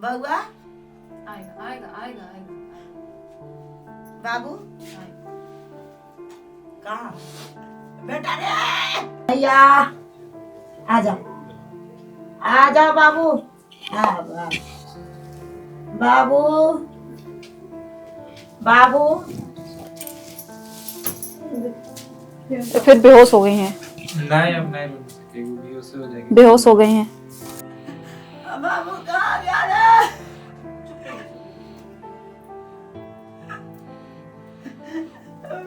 बउआ आएगा आएगा आएगा आएगा बाबू आएगा। कहाँ बेटा रे भैया आ जाओ बाबू। हाँ बाबू बाबू तो फिर बेहोश हो गई हैं। नहीं अब नहीं बन सकती, वो बेहोश हो जाएगी। बेहोश हो गई हैं। बाबू कहाँ गया रे?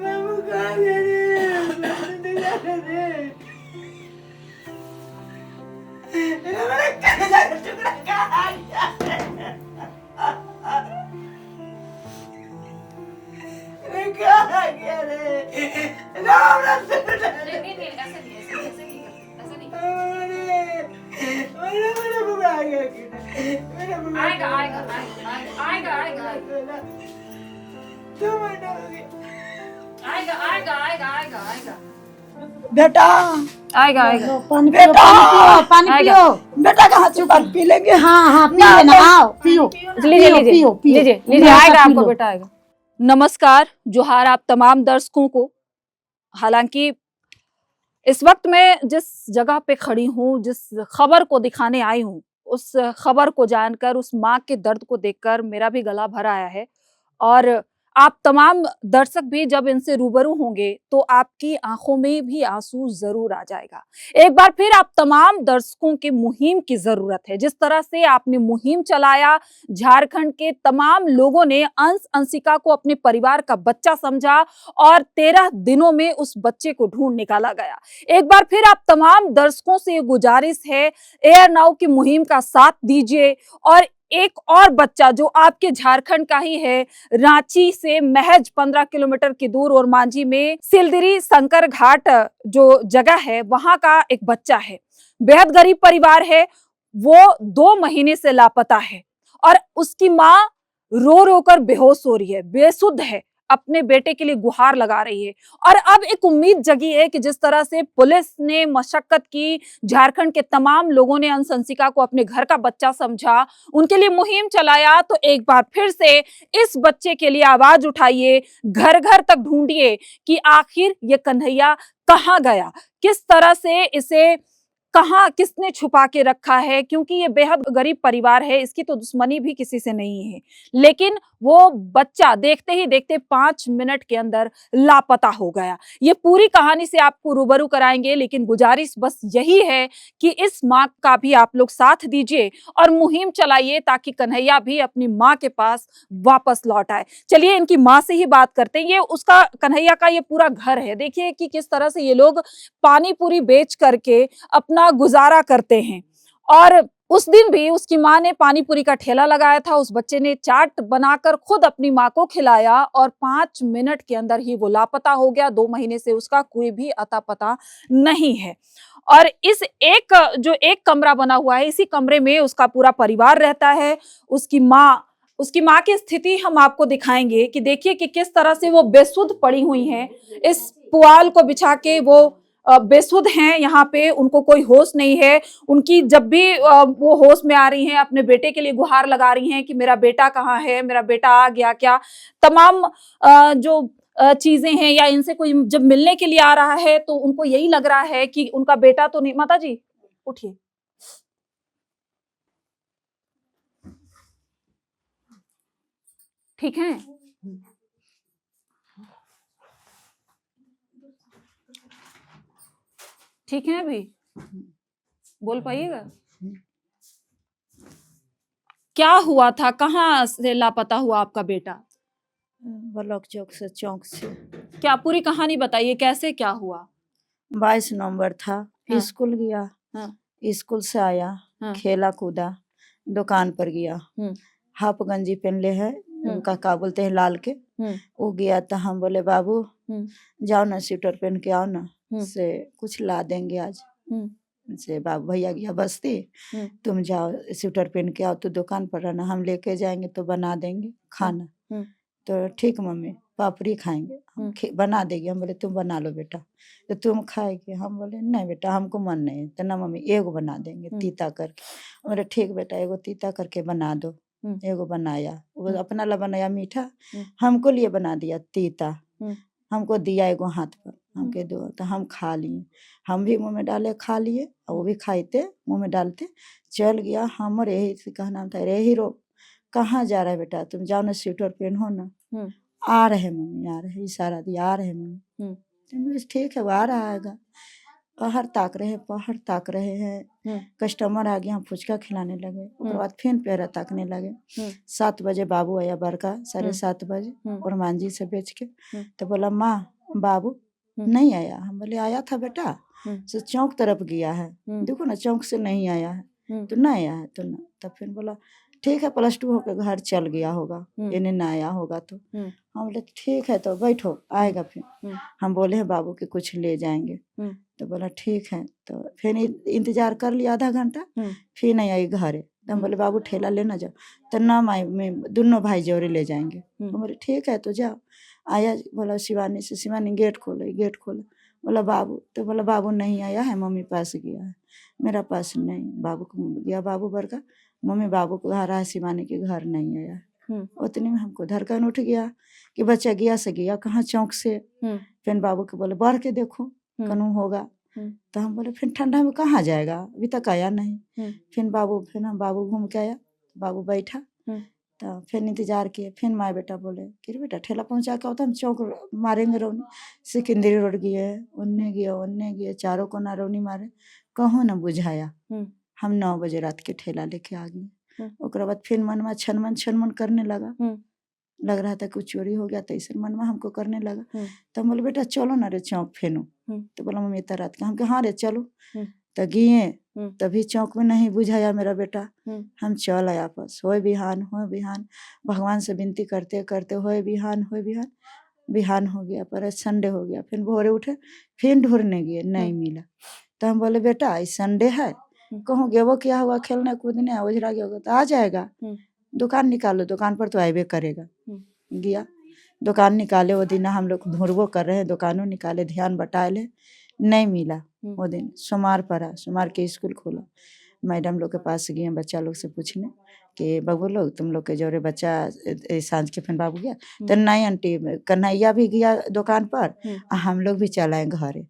बाबू कहाँ गया रे? मेरा कलेजा का टुकड़ा कहाँ गया रे? कहाँ गया रे? राम राम से नहीं ऐसे नहीं करते, ऐसे नहीं मेरा बुआ आ गया कि मेरा बुआ आएगा आएगा आएगा आएगा आएगा आएगा 2 महीना हो गया। आएगा आएगा आएगा आएगा आएगा बेटा आएगा आएगा। पानी पियो, पानी पियो। बेटा कहाँ चुका पी लेंगे? हाँ हाँ पी लेना, आओ पियो। लीजिए पियो, लीजिए पियो, पियो। लीजिए लीजिए, मेरा आएगा सा पी आपको लो। बेटा आएगा। नमस्कार, जोहार आप तमाम दर्शकों को। हालांकि इस वक्त मैं जिस जगह पे खड़ी हूँ, जिस खबर को दिखाने आई हूँ, उस खबर को जानकर, उस माँ के दर्द को देखकर मेरा भी गला भर आया है। और आप तमाम दर्शक भी जब इनसे रूबरू होंगे तो आपकी आंखों में भी आंसू जरूर आ जाएगा। एक बार फिर आप तमाम दर्शकों की मुहिम की जरूरत है। जिस तरह से आपने मुहिम चलाया, झारखंड के तमाम लोगों ने अंश अंशिका को अपने परिवार का बच्चा समझा और 13 दिनों में उस बच्चे को ढूंढ निकाला गया। एक बार फिर आप तमाम दर्शकों से ये गुजारिश है, एयर नाउ की मुहिम का साथ दीजिए। और एक और बच्चा जो आपके झारखंड का ही है, रांची से महज 15 किलोमीटर की दूर और मांझी में सिलदिरी शंकर घाट जो जगह है, वहां का एक बच्चा है। बेहद गरीब परिवार है, वो 2 महीने से लापता है और उसकी माँ रो रो कर बेहोश हो रही है, बेसुध है, अपने बेटे के लिए गुहार लगा रही है। और अब एक उम्मीद जगी है कि जिस तरह से पुलिस ने मशक्कत की, झारखंड के तमाम लोगों ने अंश अंशिका को अपने घर का बच्चा समझा, उनके लिए मुहिम चलाया, तो एक बार फिर से इस बच्चे के लिए आवाज उठाइए, घर घर तक ढूंढिए कि आखिर ये कन्हैया कहाँ गया, किस तरह से इसे कहाँ किसने छुपा के रखा है। क्योंकि ये बेहद गरीब परिवार है, इसकी तो दुश्मनी भी किसी से नहीं है, लेकिन वो बच्चा देखते ही देखते 5 मिनट के अंदर लापता हो गया। ये पूरी कहानी से आपको रूबरू कराएंगे, लेकिन गुजारिश बस यही है कि इस माँ का भी आप लोग साथ दीजिए और मुहिम चलाइए ताकि कन्हैया भी अपनी माँ के पास वापस लौट आए। चलिए इनकी माँ से ही बात करते हैं। ये उसका, कन्हैया का ये पूरा घर है। देखिए कि किस तरह से ये लोग पानी पूरी बेच करके अपना गुजारा करते हैं। और उस दिन भी उसकी माँ ने पानी पूरी का ठेला लगाया था, उस बच्चे ने चाट बनाकर खुद अपनी माँ को खिलाया और 5 मिनट के अंदर ही वो लापता हो गया। 2 महीने से उसका कोई भी अता पता नहीं है। और इस जो एक कमरा बना हुआ है, इसी कमरे में उसका पूरा परिवार रहता है। उसकी माँ की स्थिति हम आपको दिखाएंगे कि देखिए कि किस तरह से वो बेसुध पड़ी हुई हैं। इस पुआल को बिछा के वो बेसुध हैं, यहाँ पे उनको कोई होश नहीं है। उनकी जब भी वो होश में आ रही हैं, अपने बेटे के लिए गुहार लगा रही हैं कि मेरा बेटा कहाँ है, मेरा बेटा आ गया क्या। तमाम जो चीजें हैं, या इनसे कोई जब मिलने के लिए आ रहा है तो उनको यही लग रहा है कि उनका बेटा तो नहीं। माता जी उठिए। ठीक है, ठीक है, अभी बोल पाइएगा। क्या हुआ था, कहाँ से लापता हुआ आपका बेटा? ब्लॉक चौक से क्या पूरी कहानी बताइए, कैसे क्या हुआ? 22 नवंबर था। हाँ। स्कूल गया, हाँ। स्कूल से आया, हाँ। खेला कूदा, दुकान पर गया, हाफ गंजी पहन ले है, उनका क्या बोलते हैं लाल के, वो गया तो हम बोले बाबू जाओ ना स्वेटर पहन के आओ ना, से कुछ ला देंगे आज। से बाबू भैया गया बस्ती, तुम जाओ स्वेटर पहन के आओ, तो दुकान पर रहना, हम लेके जाएंगे तो बना देंगे खाना। तो ठीक मम्मी, पापड़ी खाएंगे, हम बना देगी। हम बोले तुम बना लो बेटा, तो तुम खाएगी। हम बोले नहीं बेटा हमको मन नहीं है, तो ना मम्मी एगो बना देंगे तीता करके। बोले ठीक बेटा एगो तीता करके बना दो। एगो बनाया, वो अपना ला बनाया मीठा, हमको लिए बना दिया तीता, हमको दिया एगो हाथ पर, हमके दो, तो हम खा लिए। हम भी मुंह में डाले खा लिए, और वो भी खाते मुंह में डालते चल गया। हम यही से कहना था, रे हीरो कहाँ जा रहा है बेटा, तुम जाओ ना स्वेटर पहनो ना। आ रहे मम्मी आ रहे, इशारा दिया आ रहे मम्मी। तो बस ठीक है वो आ रहा है। पहाड़ ताक रहे हैं। कस्टमर आ गया, हम फुचका खिलाने लगे। उसके बाद फिर पेड़ा ताकने लगे। 7 बजे बाबू आया बड़का, 7:30 बजे, और मांझी से बेच के। तो बोला माँ बाबू नहीं आया। हम बोले आया था बेटा, से चौक तरफ गया है, देखो ना चौक से नहीं आया है, तो नहीं आया है तो ना। तब फिर बोला ठीक है +2 होकर घर चल गया होगा, इन्हें ना आया होगा तो। हम बोले ठीक है तो बैठो आएगा फिर। हम बोले हैं बाबू के कुछ ले जाएंगे, तो बोला ठीक है। तो फिर इंतजार कर लिया आधा घंटा, फिर नहीं आई घर। तो हम बोले बाबू ठेला लेना जाओ, तो ना माई में दोनों भाई जोड़े ले जाएंगे। हम बोले ठीक है तो जाओ। आया, बोला शिवानी से, शिवानी गेट खोलो। बोला बाबू, तो बोला बाबू नहीं आया है, मम्मी पास गया है। मेरा पास नहीं, बाबू को गया बाबू बड़का, मम्मी बाबू को घर आया, शिवानी के घर नहीं आया। उतने में हमको धड़कन उठ गया कि बच्चा गया से गया कहाँ चौक से। फिर बाबू के बोले बढ़ के देखो कनू होगा। तो हम बोले फिर ठंडा में कहाँ जाएगा, अभी तक आया नहीं। फिर हम बाबू घूम के आया, बाबू बैठा, तो फिर इंतजार किए। फिर माँ बेटा बोले कि बेटा ठेला पहुँचा के होता हम चौक मारेंगे रौनी। सिकंदरी रोड गए, उन्ने गए, चारों कोना रौनी मारे, कहूँ ना बुझाया। हम 9 बजे रात के ठेला लेके आ गए। उसके बाद फिर मनवा छनमन करने लगा, लग रहा था कुछ चोरी हो गया, तो इसे मनवा हमको करने लगा। तो हम बोले बेटा चलो ना रे चौक फेनो। तो बोला मम्मी इतना रात के, हम कहे हाँ रे चलो। तो गए, तभी चौक में नहीं बुझाया मेरा बेटा। हम चल आया आपस, होए बिहान भगवान से विनती करते करते होए बिहान हो गया, पर संडे हो गया। फिर भोरे उठे, फिर ढूंढने गए, नहीं मिला। तो हम बोले बेटा आज संडे है, कहूँ गेवो क्या हुआ खेलने कूदने, ओझरा गया होगा तो आ जाएगा, दुकान निकालो, दुकान पर तो आएबे करेगा। गया दुकान निकाले, वो दिन हम लोग ढूंढबो कर रहे हैं, दुकानों निकाले, ध्यान बटाए ले, नहीं मिला। वो दिन सोमवार पड़ा, सोमवार के स्कूल खोला। मैडम लोग के पास गए बच्चा लोग से पूछने कि बबू लोग तुम लोग के जोरे बच्चा सांझ के फिर बाबू गया। तो नहीं आंटी, कन्हैया भी गया दुकान पर, हम लोग भी चलाए घरे।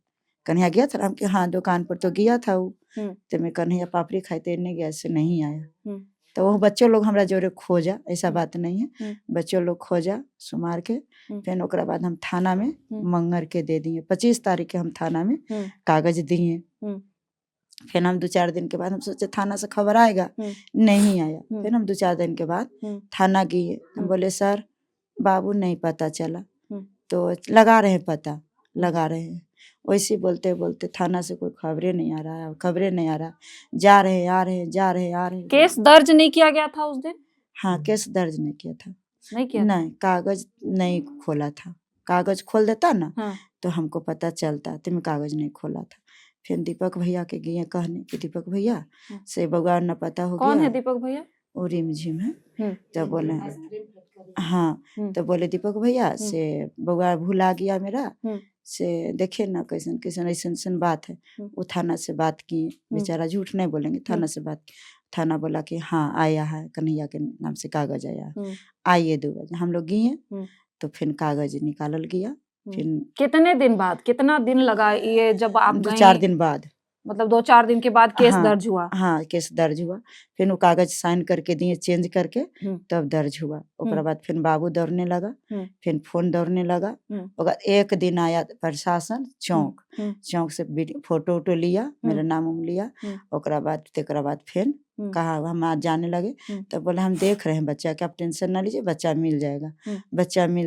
कन्हैया गया था, हम के हाँ दुकान पर तो गया था वो। तो मैं कन्हैया पापड़ी खाते नहीं गया, से नहीं आया। तो वो बच्चों लोग हमरा जोरे खोजा, ऐसा बात नहीं है, बच्चों लोग खोजा सुमार के। फिर ओकरा बाद हम थाना में मंगर के दे दिए, 25 तारीख के हम थाना में कागज दिए। फिर हम 2-4 दिन के बाद हम सोचे थाना से खबर आएगा, नहीं आया। फिर हम 2-4 दिन के बाद थाना गए, हम बोले सर बाबू नहीं पता चला, तो लगा रहे पता, लगा रहे हैं। वैसे बोलते बोलते थाना से कोई खबरें नहीं आ रहा, जा रहे आ रहे। केस दर्ज नहीं किया गया था उस दिन? हाँ केस दर्ज नहीं किया था। नहीं, कागज नहीं खोला था। कागज खोल देता ना तो हमको पता चलता, तो मैं कागज नहीं खोला था। फिर दीपक भैया के गए कहने कि दीपक भैया से बगैर न पता हो गया। कौन है दीपक भैया? वो रिमझिम है। तो बोले हाँ, तो बोले दीपक भैया से बगैर भुला गया मेरा, से देखे ना कैसन ऐसन बात है। वो थाना से बात किए, बेचारा झूठ नहीं बोलेंगे, थाना से बात की। थाना बोला कि हाँ आया है, कन्हैया के नाम से कागज आया है, आइए 2 बजे। हम लोग गए, तो फिर कागज निकालल गया। फिर कितने दिन बाद, कितना दिन लगा ये जब आप 2-4 दिन बाद, मतलब 2-4 दिन के बाद केस दर्ज हुआ? हाँ केस दर्ज हुआ। फिर वो कागज साइन करके दिए, चेंज करके, तब दर्ज हुआ। ओकरा बाद फिर बाबू दौड़ने लगा, फिर फोन दौड़ने लगा। ओकर एक दिन आया प्रशासन चौक से फोटो वोटो लिया, मेरा नाम लिया। ओकरा बाद फिर कहा हम आज जाने लगे, तब बोले हम देख रहे हैं बच्चा के, आप टेंशन ना लीजिए, बच्चा मिल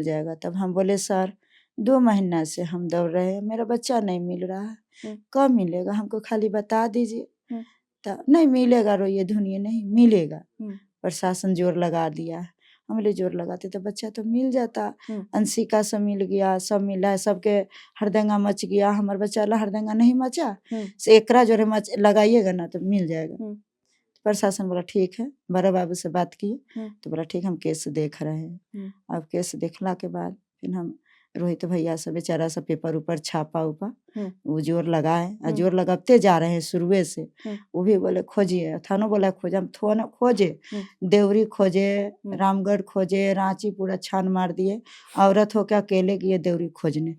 जाएगा। तब हम बोले सर 2 महीना से हम दौड़ रहे हैं, मेरा बच्चा नहीं मिल रहा है, कब मिलेगा, हमको खाली बता दीजिए। तो नहीं मिलेगा, रोइए धुनिए, नहीं मिलेगा। प्रशासन जोर लगा दिया है। हम लोग जोर लगाते तो बच्चा तो मिल जाता। अंशिका से मिल गया, सब मिला, सबके हरदंगा मच गया, हमारे बच्चा ला हरदंगा नहीं मचा, से एकरा जोरे मच लगाइएगा ना तो मिल जाएगा। प्रशासन बोला ठीक है, बड़े बाबू से बात किए, तो बोला ठीक हम केस देख रहे हैं। अब केस देखला के बाद फिर हम रोहित भैया सब बेचारा सब पेपर ऊपर छापा उपा वो जोर लगाए और जोर लगाते जा रहे हैं शुरुए से। वो भी बोले खोजिए, थानो बोला खोजे, हम थोड़ा खोजे, देवरी खोजे, रामगढ़ खोजे, रांची पूरा छान मार दिए। औरत हो के अकेले गए देवरी खोजने,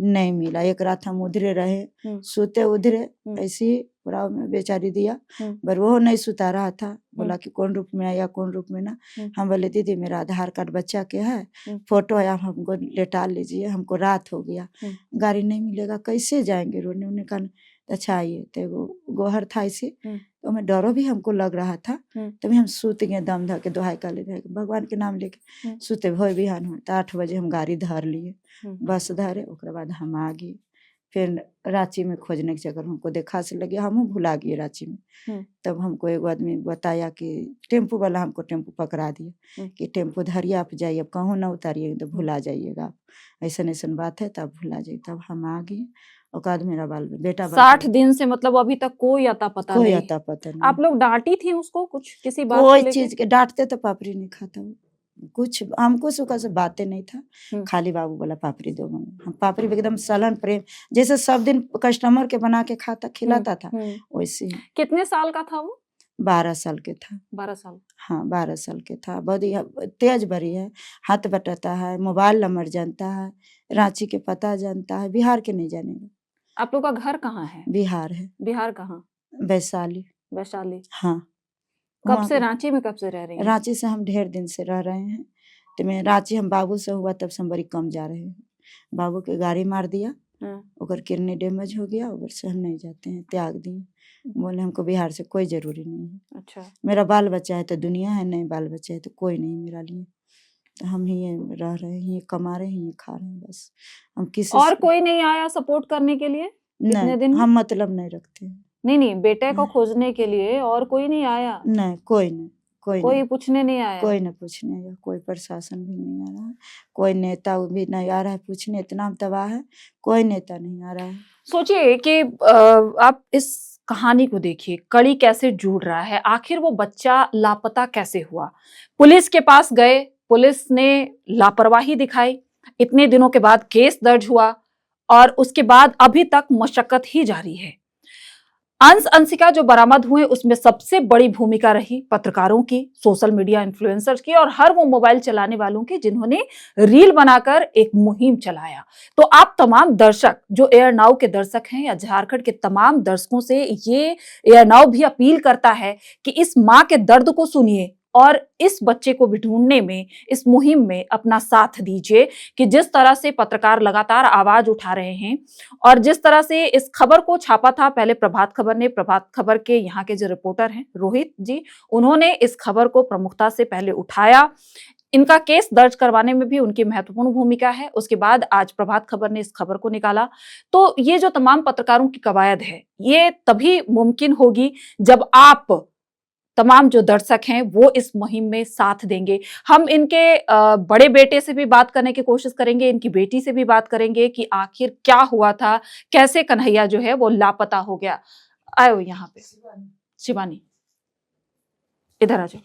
नहीं मिला। एक रात हम उधरे रहे, सोते उधरे ऐसी पुराव में बेचारी दिया, पर वो नहीं सुता रहा था। बोला कि कौन रूप में आया कौन रूप में ना। हम बोले दीदी मेरा आधार कार्ड बच्चा के है, फोटो है, आप हमको लेटा लीजिए, हमको रात हो गया, गाड़ी नहीं मिलेगा, कैसे जाएंगे रोने। उन्हें कहा अच्छा आइए। तो वो गोहर था इसी, तो हमें डरो भी हमको लग रहा था। तभी हम सूत गए दम धर के, दोहाई का ले भगवान के नाम लेके सूते भोय बिहान हुए। तो 8 बजे हम गाड़ी धर लिए, बस धरे, ओकरे बाद हम आ गए। फिर रांची में खोजने के चक्कर हमको देखा से लगे, हम भुला गए रांची में। तब हमको एगो आदमी बताया कि टेम्पू वाला हमको टेम्पू पकड़ा दिया कि टेम्पू धरिए आप जाइए, अब कहूँ ना उतारिए तो भुला जाइएगा आप, ऐसा ऐसा बात है, तब भुला जाइए। तब हम आ गए। औकात मेरा बेटा 60 दिन से मतलब अभी तक कोई अता पता कोई नहीं। अता पता नहीं। आप लोग डांटी थी उसको कुछ किसी बात को कोई लेके? चीज के डांटते तो पापड़ी नहीं खाता वो, कुछ हमको सुखा से बातें नहीं था। खाली बाबू बोला पापड़ी दो मम्मी, हम पापड़ी एकदम सलन प्रेम, जैसे सब दिन कस्टमर के बना के खाता खिलाता था वैसे ही। कितने साल का था वो? 12 साल के था। 12 साल। हाँ 12 साल के था। बहुत ही तेज बड़ी है, हाथ बटाता है, मोबाइल नंबर जानता है, रांची के पता जानता है, बिहार के नहीं जानेगा। आप लोग का घर कहाँ है? बिहार है। बिहार कहाँ? वैशाली। वैशाली। हाँ। कब से रांची में, कब से रह रही हैं? रांची से हम ढेर दिन से रह रहे हैं। तो मैं रांची हम बाबू से हुआ तब से हम बड़ी कम जा रहे हैं। बाबू के गाड़ी मार दिया, ओकर किडनी डैमेज हो गया, ओकर से हम नहीं जाते हैं, त्याग दिए। बोले हमको बिहार से कोई जरूरी नहीं है। अच्छा। मेरा बाल बच्चा है तो दुनिया है, नहीं बाल बच्चा है तो कोई नहीं मेरा लिए। तो हम ही रह रहे हैं, ये कमा रहे हैं, ये खा रहे हैं, बस हम किसी और कोई नहीं आया सपोर्ट करने के लिए इतने दिन में? हम मतलब नहीं रखते हैं। नहीं, बेटे को खोजने के लिए और कोई नहीं आया? नहीं, कोई नहीं, कोई पूछने नहीं आया? कोई नहीं पूछने आया, कोई प्रशासन भी नहीं आ रहा है, कोई नेता भी नहीं आ रहा है पूछने। इतना तबाह है, कोई नेता नहीं आ रहा है। सोचिए कि आप इस कहानी को देखिए, कड़ी कैसे जुड़ रहा है। आखिर वो बच्चा लापता कैसे हुआ? पुलिस के पास गए, पुलिस ने लापरवाही दिखाई, इतने दिनों के बाद केस दर्ज हुआ और उसके बाद अभी तक मशक्कत ही जारी है। अंश अंशिका जो बरामद हुए उसमें सबसे बड़ी भूमिका रही पत्रकारों की, सोशल मीडिया इन्फ्लुएंसर्स की और हर वो मोबाइल चलाने वालों की जिन्होंने रील बनाकर एक मुहिम चलाया। तो आप तमाम दर्शक जो एयर नाउ के दर्शक हैं या झारखंड के तमाम दर्शकों से ये एयर नाउ भी अपील करता है कि इस माँ के दर्द को सुनिए और इस बच्चे को भी ढूंढने में, इस मुहिम में अपना साथ दीजिए कि जिस तरह से पत्रकार लगातार आवाज उठा रहे हैं और जिस तरह से इस खबर को छापा था पहले प्रभात खबर ने, प्रभात खबर के यहाँ के जो रिपोर्टर हैं रोहित जी, उन्होंने इस खबर को प्रमुखता से पहले उठाया। इनका केस दर्ज करवाने में भी उनकी महत्वपूर्ण भूमिका है। उसके बाद आज प्रभात खबर ने इस खबर को निकाला। तो ये जो तमाम पत्रकारों की कवायद है, ये तभी मुमकिन होगी जब आप तमाम जो दर्शक हैं वो इस मुहिम में साथ देंगे। हम इनके बड़े बेटे से भी बात करने की कोशिश करेंगे, इनकी बेटी से भी बात करेंगे कि आखिर क्या हुआ था, कैसे कन्हैया जो है वो लापता हो गया। आयो यहाँ पे शिवानी, इधर आ जाओ,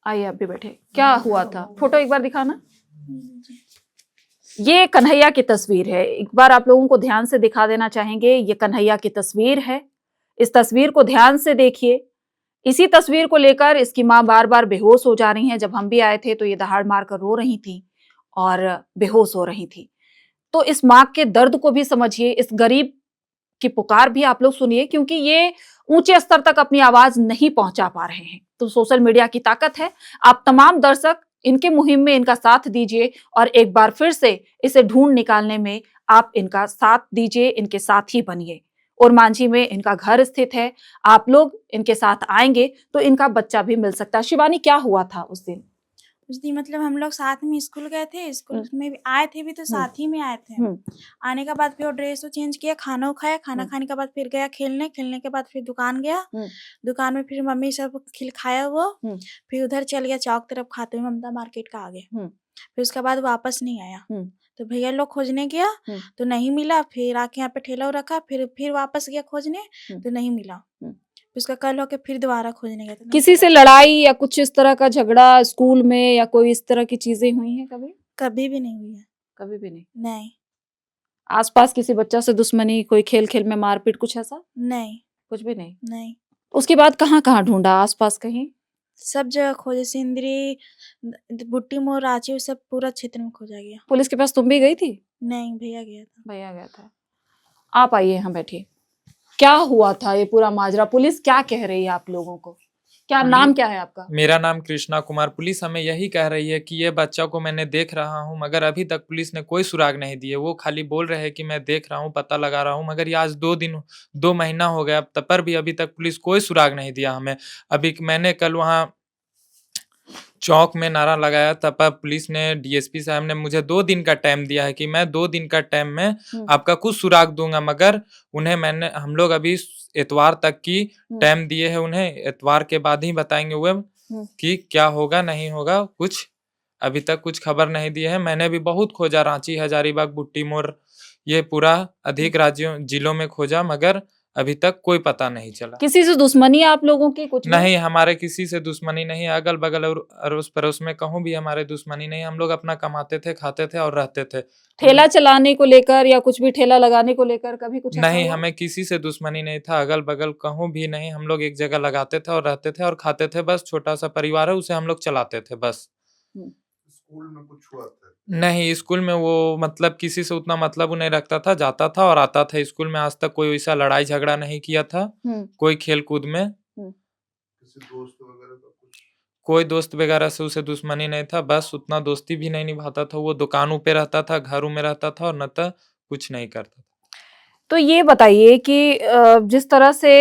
आइए आप भी बैठे। क्या हुआ था, फोटो एक बार दिखाना। ये कन्हैया की तस्वीर है, एक बार आप लोगों को ध्यान से दिखा देना चाहेंगे। ये कन्हैया की तस्वीर है, इस तस्वीर को ध्यान से देखिए। इसी तस्वीर को लेकर इसकी माँ बार बार बेहोश हो जा रही हैं। जब हम भी आए थे तो ये दहाड़ मारकर रो रही थी और बेहोश हो रही थी। तो इस माँ के दर्द को भी समझिए, इस गरीब की पुकार भी आप लोग सुनिए, क्योंकि ये ऊंचे स्तर तक अपनी आवाज नहीं पहुंचा पा रहे हैं। तो सोशल मीडिया की ताकत है। आप तमाम दर्शक इनके मुहिम में इनका साथ दीजिए और एक बार फिर से इसे ढूंढ निकालने में आप इनका साथ दीजिए, इनके साथ ही बनिए। और मांझी में इनका घर स्थित है, आप लोग इनके साथ आएंगे तो इनका बच्चा भी मिल सकता है। शिवानी, क्या हुआ था उस दिन? उस दिन मतलब हम लोग साथ में स्कूल गए थे, स्कूल में भी आए थे भी तो साथ ही में आए थे। आने के बाद फिर ड्रेस चेंज किया, खाना खाया, खाना खाने के बाद फिर गया खेलने, खेलने के बाद फिर दुकान गया, दुकान में फिर मम्मी सब खाया वो, फिर उधर चल गया चौक तरफ खाते हुए, ममता मार्केट का आगे। फिर उसके बाद वापस नहीं आया। तो भैया लोग खोजने गया तो नहीं मिला, फिर आके यहाँ पे ठेला रखा, फिर वापस गया खोजने तो नहीं मिला। फिर उसका कल होके फिर दोबारा खोजने गए थे। किसी से लड़ाई या कुछ इस तरह का झगड़ा स्कूल में या कोई इस तरह की चीजें हुई हैं कभी? कभी भी नहीं हुई है। कभी भी नहीं। नहीं आसपास किसी बच्चा से दुश्मनी, कोई खेल खेल में मारपीट, कुछ ऐसा? नहीं कुछ भी नहीं। नहीं। उसके बाद कहाँ कहाँ ढूंढा, आसपास कहीं? सब जगह खोजे, सिंदरी, बुट्टी मोड़, रांची, सब पूरा क्षेत्र में खोजा गया। पुलिस के पास तुम भी गई थी? नहीं, भैया गया था। भैया गया था। आप आइए, यहाँ बैठिए। क्या हुआ था ये पूरा माजरा? पुलिस क्या कह रही है आप लोगों को? क्या नाम क्या है आपका? मेरा नाम कृष्णा कुमार। पुलिस हमें यही कह रही है कि ये बच्चा को मैंने देख रहा हूँ, मगर अभी तक पुलिस ने कोई सुराग नहीं दिए। वो खाली बोल रहे हैं कि मैं देख रहा हूँ, पता लगा रहा हूँ, मगर ये आज 2 महीना हो गया तब पर भी अभी तक पुलिस कोई सुराग नहीं दिया हमें। अभी मैंने कल वहाँ चौक में नारा लगाया, तब पर पुलिस ने, डीएसपी साहब ने मुझे 2 दिन का टाइम दिया है कि मैं 2 दिन का टाइम में आपका कुछ सुराग दूंगा, मगर उन्हें हम लोग अभी इतवार तक की टाइम दिए है उन्हें। इतवार के बाद ही बताएंगे वो कि क्या होगा नहीं होगा। कुछ अभी तक कुछ खबर नहीं दी है। मैंने भी बहुत खोजा, रांची, हजारीबाग, बुट्टी मोड़, ये पूरा अधिक राज्यों जिलों में खोजा, मगर अभी तक कोई पता नहीं चला। किसी से दुश्मनी है आप लोगों की? कुछ नहीं, हमारे किसी से दुश्मनी नहीं। अगल बगल और अड़ोस पड़ोस में कहूँ भी हमारे दुश्मनी नहीं। हम लोग अपना कमाते थे, खाते थे और रहते थे। ठेला चलाने को लेकर या कुछ भी ठेला लगाने को लेकर कभी कुछ ऐसा नहीं, हुआ? हमें किसी से दुश्मनी नहीं था। अगल बगल कहूँ भी नहीं। हम लोग एक जगह लगाते थे और रहते थे और खाते थे। बस छोटा सा परिवार है, उसे हम लोग चलाते थे बस। स्कूल में कुछ हुआ था? नहीं, स्कूल में वो मतलब किसी से उतना मतलब नहीं रखता था, जाता था और आता था। स्कूल में आज तक कोई वैसा लड़ाई झगड़ा नहीं किया था। कोई खेल कूद में किसी दोस्त वगैरह का कुछ? कोई दोस्त वगैरह से उसे दुश्मनी नहीं था। बस उतना दोस्ती भी नहीं निभाता था। वो दुकानों पे रहता था, घरों में रहता था और न तो कुछ नहीं करता था। तो ये बताइए कि जिस तरह से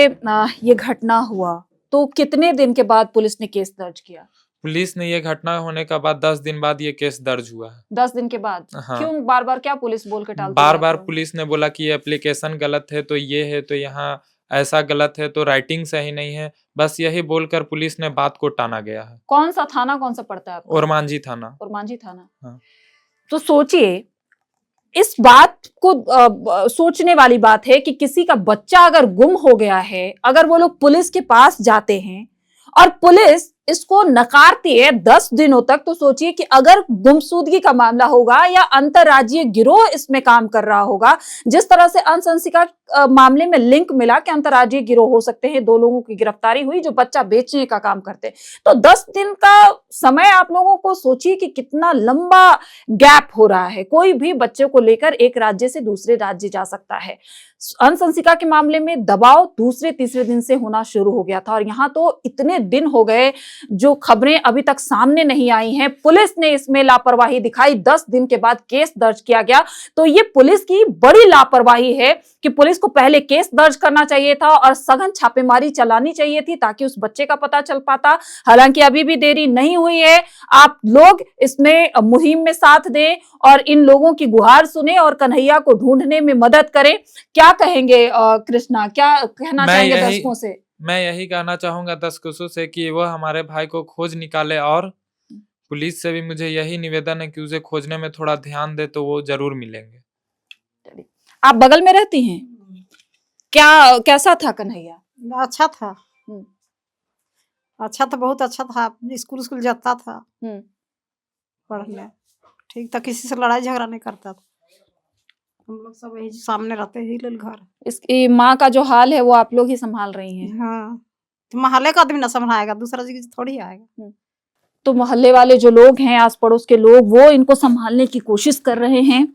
ये घटना हुआ, तो कितने दिन के बाद पुलिस ने केस दर्ज किया? पुलिस ने ये घटना होने का बाद 10 दिन बाद ये केस दर्ज हुआ है। 10 दिन के बाद? हाँ। क्यों बार बार क्या पुलिस बोल के टालती बार है बार आपको? पुलिस ने बोला कि ये एप्लीकेशन गलत है, तो ये है, तो यहाँ ऐसा गलत है, तो राइटिंग सही नहीं है। बस यही बोलकर पुलिस ने बात को टाना गया है। कौन सा थाना, कौन सा पड़ता है आपका? ओरमांझी थाना। ओरमांझी थाना। हाँ। तो सोचिए, इस बात को सोचने वाली बात है कि किसी का बच्चा अगर गुम हो गया है, अगर वो लोग पुलिस के पास जाते हैं और पुलिस इसको नकारती है 10 दिनों तक, तो सोचिए कि अगर गुमशुदगी का मामला होगा या अंतरराज्यीय गिरोह इसमें काम कर रहा होगा, जिस तरह से अनुशंसिका मामले में लिंक मिला कि अंतरराज्यीय गिरोह हो सकते हैं, 2 लोगों की गिरफ्तारी हुई जो बच्चा बेचने का काम करते, तो 10 दिन का समय आप लोगों को सोचिए कि कितना लंबा गैप हो रहा है। कोई भी बच्चे को लेकर एक राज्य से दूसरे राज्य जा सकता है। अनुशंसिका के मामले में दबाव दूसरे तीसरे दिन से होना शुरू हो गया था और यहाँ तो इतने दिन हो गए जो खबरें अभी तक सामने नहीं आई हैं। पुलिस ने इसमें लापरवाही दिखाई, 10 दिन के बाद केस दर्ज किया गया। तो ये पुलिस की बड़ी लापरवाही है कि पुलिस को पहले केस दर्ज करना चाहिए था और सघन छापेमारी चलानी चाहिए थी ताकि उस बच्चे का पता चल पाता। हालांकि अभी भी देरी नहीं हुई है। आप लोग इसमें मुहिम में साथ दें और इन लोगों की गुहार सुने और कन्हैया को ढूंढने में मदद करें। क्या कहेंगे कृष्णा, क्या कहना चाहेंगे दर्शकों से? मैं यही कहना चाहूंगा दर्शकों से कि वो हमारे भाई को खोज निकाले और पुलिस से भी मुझे यही निवेदन है कि उसे खोजने में थोड़ा ध्यान दे, तो वो जरूर मिलेंगे। आप बगल में रहती हैं? क्या कैसा था कन्हैया? अच्छा था। अच्छा था, बहुत अच्छा था। स्कूल जाता था पढ़ने, ठीक था। किसी से लड़ाई झगड़ा नहीं करता था। हम लोग सब यही सामने रहते ही घर। इसकी माँ का जो हाल है वो आप लोग ही संभाल रही हैं? हाँ, तो मोहल्ले का आदमी ना संभालेगा, दूसरा जगह थोड़ी आएगा। तो मोहल्ले वाले जो लोग हैं, आस पड़ोस के लोग, वो इनको संभालने की कोशिश कर रहे हैं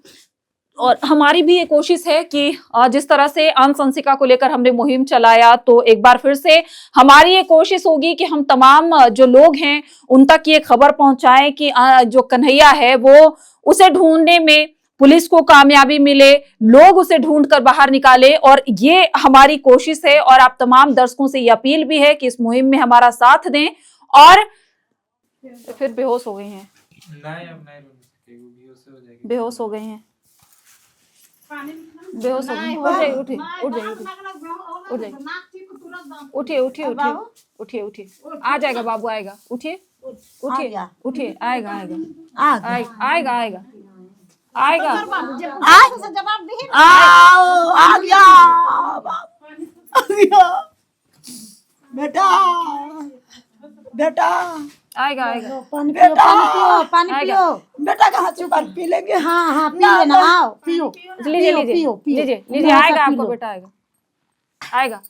और हमारी भी ये कोशिश है कि जिस तरह से अनुशंसिका को लेकर हमने मुहिम चलाया, तो एक बार फिर से हमारी ये कोशिश होगी कि हम तमाम जो लोग हैं उन तक ये खबर पहुंचाएं कि जो कन्हैया है वो, उसे ढूंढने में पुलिस को कामयाबी मिले, लोग उसे ढूंढकर बाहर निकाले। और ये हमारी कोशिश है और आप तमाम दर्शकों से ये अपील भी है कि इस मुहिम में हमारा साथ दें। और फिर बेहोश हो गई हैं, बेहोश हो गई हैं, बेहोश हो गई। उठ जाइए, उठिए, उठ जाइए, उठ जाइए, उठिए, उठिए, उठिए, उठिए, उठिए, आ जाएगा बाबू, आएगा। उठिए, उठिए, उठिए, आएगा, आएगा, आएगा, आएगा, आएगा। जवाब आ गया। बेटा बेटा आएगा आएगा पानी पियो पानी पियो पानी पियो बेटा कहाँ छुपा पी लेंगे। हाँ हाँ पी लेना आओ पियो लीजिए लीजिए पियो, पियो। लीजिए लीजिए यहाँ से आएगा पी आपको लो। बेटा आएगा आएगा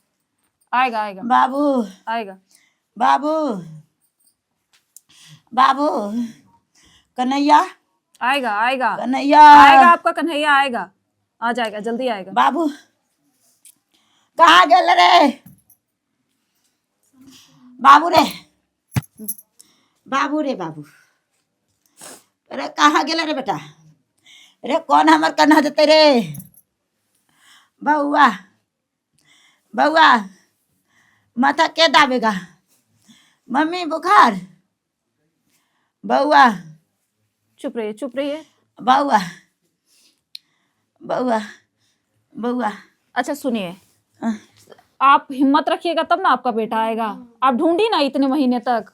आएगा आएगा बाबू आएगा बाबू बाबू कन्हैया आएगा आएगा कन्हैया आएगा आपका कन्हैया आएगा आ जाएगा जल्दी आएगा बाबू कहाँ गेल रे बाबू रे बाबू रे बाबू अरे कहाँ गेल रे बेटा अरे कौन हमर कन्हा देते रे बउआ बउआ माथा के दाबेगा मम्मी बुखार बउआ चुप रहिए बउआ बउआ बउआ अच्छा सुनिए अह, आप हिम्मत रखिएगा तब ना आपका बेटा आएगा आप ढूंढी ना इतने महीने तक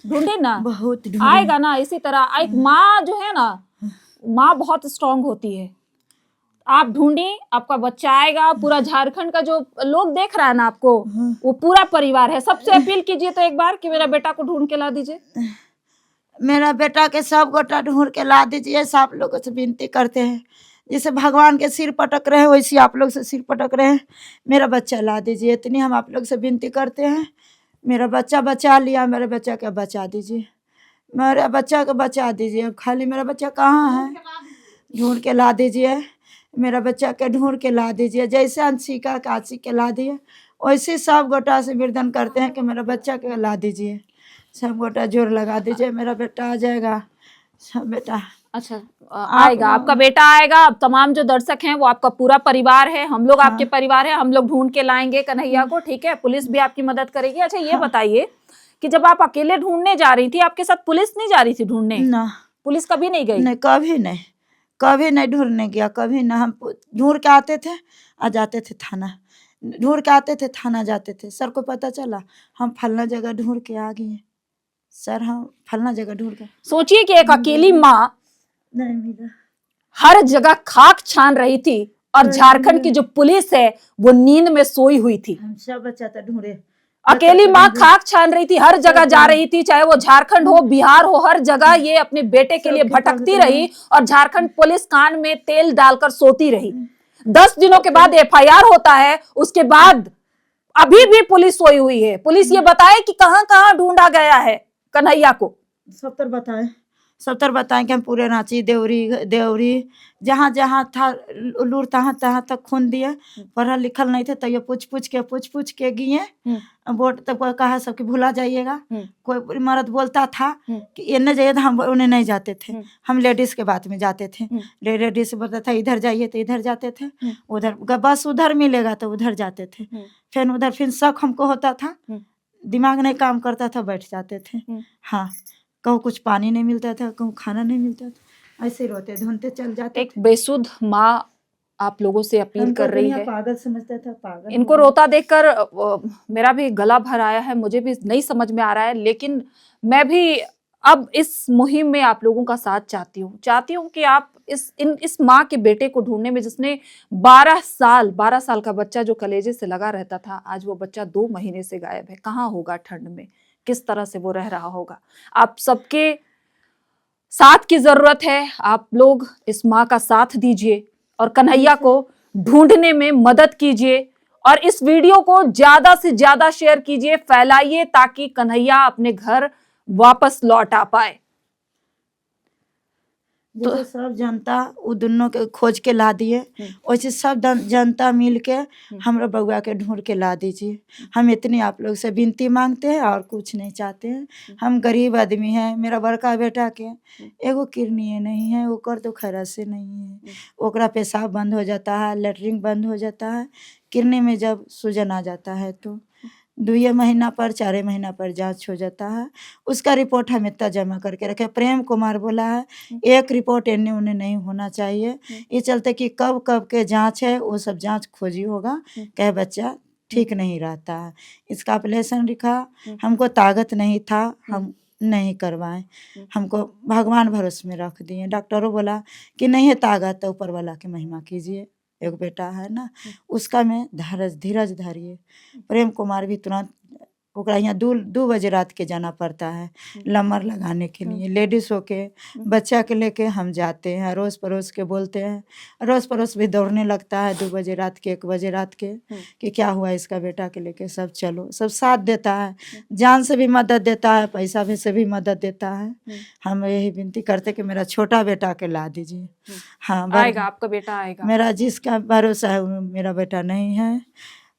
ढूंढी ना बहुत ढूंढी। आएगा ना इसी तरह एक माँ जो है ना माँ बहुत स्ट्रांग होती है आप ढूंढी आपका बच्चा आएगा पूरा झारखंड का जो लोग देख रहा है ना आपको वो पूरा परिवार है सबसे अपील कीजिए तो एक बार कि मेरा बेटा को ढूंढ के ला दीजिए मेरा बेटा के सब गोटा ढूंढ के ला दीजिए सब लोगों से विनती करते हैं जैसे भगवान के सिर पटक रहे हैं वैसे आप लोग से सिर पटक रहे हैं मेरा बच्चा ला दीजिए इतनी हम आप लोग से विनती करते हैं मेरा बच्चा बचा लिया मेरे बच्चा का बचा दीजिए मेरे बच्चा को बचा दीजिए अब खाली मेरा बच्चा कहाँ है ढूंढ के ला दीजिए मेरा बच्चा के ढूंढ के ला दीजिए जैसे अंशिका काशी के ला दिए वैसे सब गोटा से निवेदन करते हैं कि मेरा बच्चा के ला दीजिए सब गोटा जोर लगा दीजिए मेरा बेटा आ जाएगा सब बेटा अच्छा आएगा आपका बेटा आएगा अब तमाम जो दर्शक हैं वो आपका पूरा परिवार है हम लोग आपके परिवार है हम लोग ढूंढ के लाएंगे कन्हैया को ठीक है पुलिस भी आपकी मदद करेगी अच्छा ये बताइए कि जब आप अकेले ढूंढने जा रही थी आपके साथ पुलिस नहीं जा रही थी ढूंढने ना पुलिस कभी नहीं गई नहीं कभी नहीं ढूंढने गया कभी ना हम ढूंढ के आते थे आ जाते थे थाना ढूंढ के आते थे थाना जाते थे सर को पता चला हम फलना जगह ढूंढ के आ गए सर हम फलना जगह ढूंढ के सोचिए कि एक अकेली माँ नहीं मिला हर जगह खाक छान रही थी और झारखंड की जो पुलिस है वो नींद में सोई हुई थी हम सब बच्चा था ढूंढे अकेली माँ खाक छान रही थी हर जगह जा रही थी चाहे वो झारखंड हो बिहार हो हर जगह ये अपने बेटे के लिए भटकती रही और झारखंड पुलिस कान में तेल डालकर सोती रही 10 दिनों के बाद FIR होता है उसके बाद अभी भी पुलिस सोई हुई है पुलिस ये बताए कि कहां कहां ढूंढा गया है कन्हैया को 70 बताएं कि हम पूरे रांची देवरी जहाँ जहाँ था लूर तहाँ तहाँ तक खून दिए पढ़ा लिखल नहीं थे तो ये पूछ पूछ के गए वोट तक कहा सबके भुला जाइएगा कोई मर्द बोलता था कि इन्हें जाइए तो हम उन्हें नहीं जाते थे हम लेडीज के बात में जाते थे लेडीज बोलता था इधर जाइए तो इधर जाते थे उधर बस उधर मिलेगा तो उधर जाते थे फिर शक हमको होता था दिमाग नहीं काम करता था बैठ जाते थे हाँ कहूँ कुछ पानी नहीं मिलता था कहूँ खाना नहीं मिलता था ऐसे रोते ढूंढते चल जाते एक बेसुध माँ आप लोगों से अपील कर रही है पागल समझता था पागल इनको रोता देखकर मेरा भी गला भर आया है मुझे भी नहीं समझ में आ रहा है लेकिन मैं भी अब इस मुहिम में आप लोगों का साथ चाहती हूँ कि आप इस माँ के बेटे को ढूंढने में जिसने 12 साल का बच्चा जो कलेजे से लगा रहता था आज वो बच्चा 2 महीने से गायब है कहाँ होगा ठंड में किस तरह से वो रह रहा होगा आप सबके साथ की जरूरत है आप लोग इस माँ का साथ दीजिए और कन्हैया को ढूंढने में मदद कीजिए और इस वीडियो को ज्यादा से ज्यादा शेयर कीजिए फैलाइए ताकि कन्हैया अपने घर वापस लौट आ पाए तो सब जनता वो दोनों के खोज के ला दिए वैसे सब जनता मिल के हमरा बउआ के ढूंढ के ला दीजिए हम इतनी आप लोग से विनती मांगते हैं और कुछ नहीं चाहते हैं हम गरीब आदमी हैं मेरा बड़का बेटा के एगो किडनी नहीं है ओकर तो खैरा से नहीं है ओकरा पेशाब बंद हो जाता है लेटरिन बंद हो जाता है किडनी में जब सूजन आ जाता है तो 2 महीना पर 4 महीना पर जांच हो जाता है उसका रिपोर्ट हम इतना जमा करके रखे प्रेम कुमार बोला है एक रिपोर्ट इन्हें उन्हें नहीं होना चाहिए ये चलते कि कब के जांच है वो सब जांच खोजी होगा क्या बच्चा ठीक नहीं रहता है इसका ऑपरेशन लिखा हमको ताकत नहीं था हम नहीं करवाएं हमको भगवान भरोसे में रख दिए डॉक्टरों बोला कि नहीं है ताकत तो ऊपर वाला की महिमा कीजिए एक बेटा है ना उसका में धीरज धरिए प्रेम कुमार भी तुरंत ओकरा यहाँ 2 बजे रात के जाना पड़ता है नंबर लगाने के लिए। लेडीज होके बच्चा के लेके हम जाते हैं, अड़ोस पड़ोस के बोलते हैं, अड़ोस पड़ोस भी दौड़ने लगता है 2 बजे रात के 1 बजे रात के कि क्या हुआ इसका बेटा के लेके। सब चलो, सब साथ देता है, जान से भी मदद देता है, पैसा भी से भी मदद देता है। हम यही विनती करते कि मेरा छोटा बेटा के ला दीजिए। हाँ आएगा, आपका बेटा आएगा। मेरा जिसका भरोसा है वो मेरा बेटा नहीं है।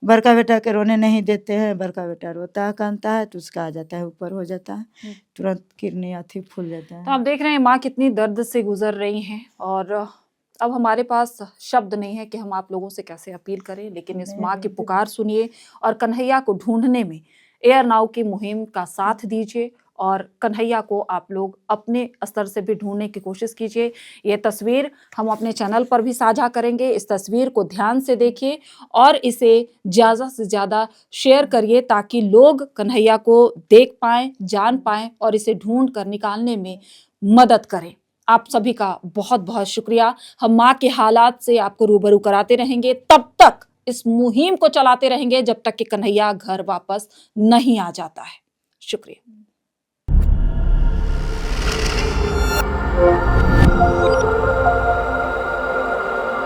बड़का बेटा के रोने नहीं देते हैं, बड़का बेटा रोता है कानता है तो उसका आ जाता है, ऊपर हो जाता है, तुरंत किडनी अथी फूल जाता है। तो आप देख रहे हैं माँ कितनी दर्द से गुजर रही हैं और अब हमारे पास शब्द नहीं है कि हम आप लोगों से कैसे अपील करें, लेकिन इस माँ की पुकार सुनिए और कन्हैया को ढूंढने में एयर नाउ की मुहिम का साथ दीजिए और कन्हैया को आप लोग अपने स्तर से भी ढूंढने की कोशिश कीजिए। ये तस्वीर हम अपने चैनल पर भी साझा करेंगे। इस तस्वीर को ध्यान से देखिए और इसे ज़्यादा से ज़्यादा शेयर करिए ताकि लोग कन्हैया को देख पाएं, जान पाएं और इसे ढूंढ कर निकालने में मदद करें। आप सभी का बहुत बहुत शुक्रिया। हम माँ के हालात से आपको रूबरू कराते रहेंगे, तब तक इस मुहिम को चलाते रहेंगे जब तक कि कन्हैया घर वापस नहीं आ जाता है। शुक्रिया।